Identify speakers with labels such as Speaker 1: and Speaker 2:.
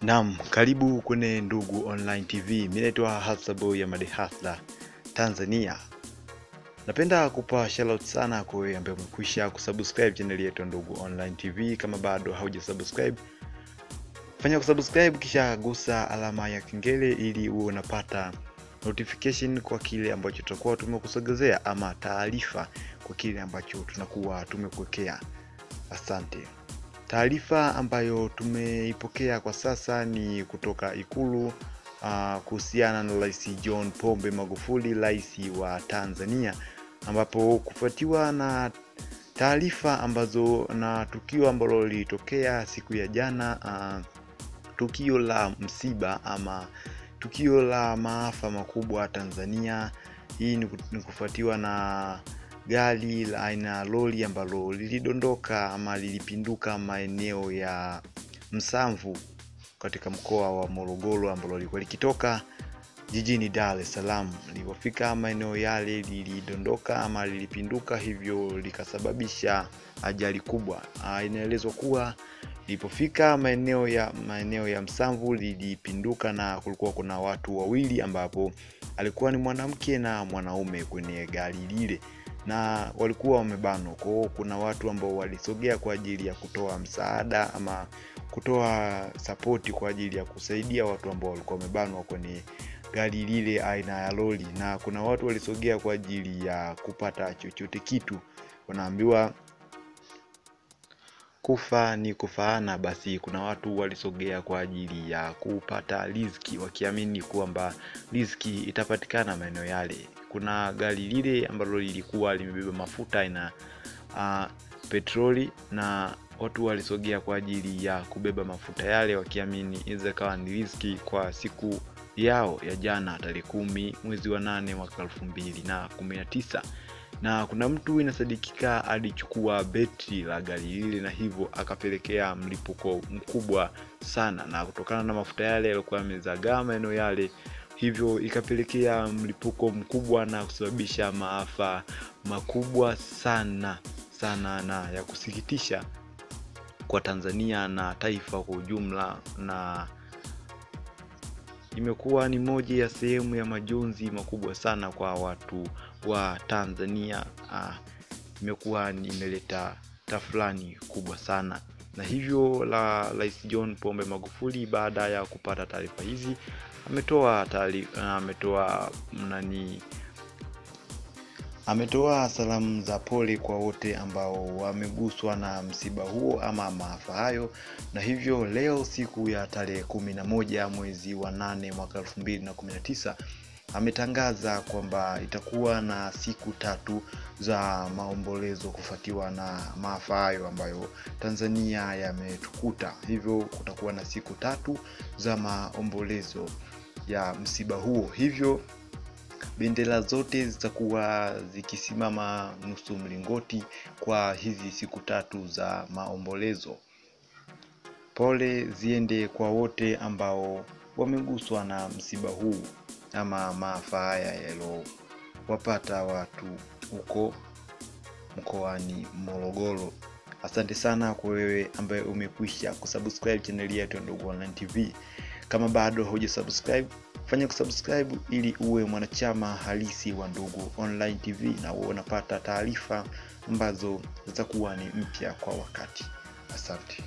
Speaker 1: Naam, karibu kwenye Ndugu Online TV. Mimi naitwa Hasabo ya Madehasla Tanzania. Napenda kupa shoutout sana kwa wewe ambaye umekwisha kusubscribe channel yetu Ndugu Online TV. Kama bado haujasubscribe, fanya kusubscribe kisha gusa alama ya kengele ili uwe unapata notification kwa kile ambacho tutakuwa tumekusogezea ama taarifa kwa kile ambacho tunakuwa tumekuwekea. Asante. Taarifa ambayo tumeipokea kwa sasa ni kutoka Ikulu kuhusiana na Rais John Pombe Magufuli, rais wa Tanzania, ambapo kufuatiwa na taarifa ambazo na tukio ambalo lilitokea siku ya jana, tukio la msiba ama tukio la maafa makubwa Tanzania. Hii ni kufuatiwa na gari la aina lori ambalo lilidondoka ama lilipinduka maeneo ya Msamvu katika mkoa wa Morogoro, ambalo lilikuwa likitoka jijini Dar es Salaam. Lilipofika maeneo yale lilidondoka ama lilipinduka, hivyo likasababisha ajali kubwa. Inaelezwa kuwa lilipofika maeneo ya Msamvu lilipinduka na kulikuwa kuna watu wawili, ambapo alikuwa ni mwanamke na mwanaume kwenye gari lile, na walikuwa wamebanwa. Kwa hiyo kuna watu ambao walisogea kwa ajili ya kutoa msaada ama kutoa support kwa ajili ya kusaidia watu ambao walikuwa wamebanwa kwenye gari lile aina ya lori, na kuna watu walisogea kwa ajili ya kupata chochote kitu. Wanaambiwa kufa ni kufaana, basi kuna watu walisogea kwa ajili ya kupata riziki, wakiamini kwamba riziki itapatikana maeneo yale. Kuna gari lile ambalo lilikuwa limebeba mafuta na petroli, na watu walisogea kwa ajili ya kubeba mafuta yale, wakiamini inaweza kawa ni riziki kwa siku yao ya jana tarehe 10 mwezi wa 8 mwaka 2019. Na kuna mtu inasadikika alichukua betri la gari lile, na hivyo akapelekea mlipuko mkubwa sana, na kutokana na mafuta yale yalikuwa yamezagaa maeneo yale, hivyo ikapelekea mlipuko mkubwa na kusababisha maafa makubwa sana na ya kusikitisha kwa Tanzania na taifa kwa ujumla, na imekuwa ni moja ya sehemu ya majonzi makubwa sana kwa watu wa Tanzania. Imekuwa imeleta tafrani kubwa sana, na hivyo Rais John Pombe Magufuli baada ya kupata taarifa hizi ametoa salamu za pole kwa wote ambao wameguswa na msiba huo ama maafa hayo. Na hivyo leo siku ya tarehe 11 mwezi wa 8 mwaka 2019 ametangaza kwamba itakuwa na siku 3 za maombolezo kufuatiwa na maafa hayo ambayo Tanzania yametukuta. Hivyo kutakuwa na siku 3 za maombolezo ya msiba huo. Hivyo bendera zote zitakuwa zikisimama nusu mlingoti kwa hizi siku 3 za maombolezo. Pole ziende kwa wote ambao wameguswa na msiba huu ama maafa haya yaliyowapata watu huko mkoani Morogoro. Asante sana kwa wewe ambaye umekwisha kusubscribe channel yetu Ndugu Online TV. Kama bado hujasubscribe, fanya kusubscribe ili uwe mwanachama halisi wa Ndugu Online TV na uwe unapata taarifa ambazo zitakuwa ni mpya kwa wakati. Asante.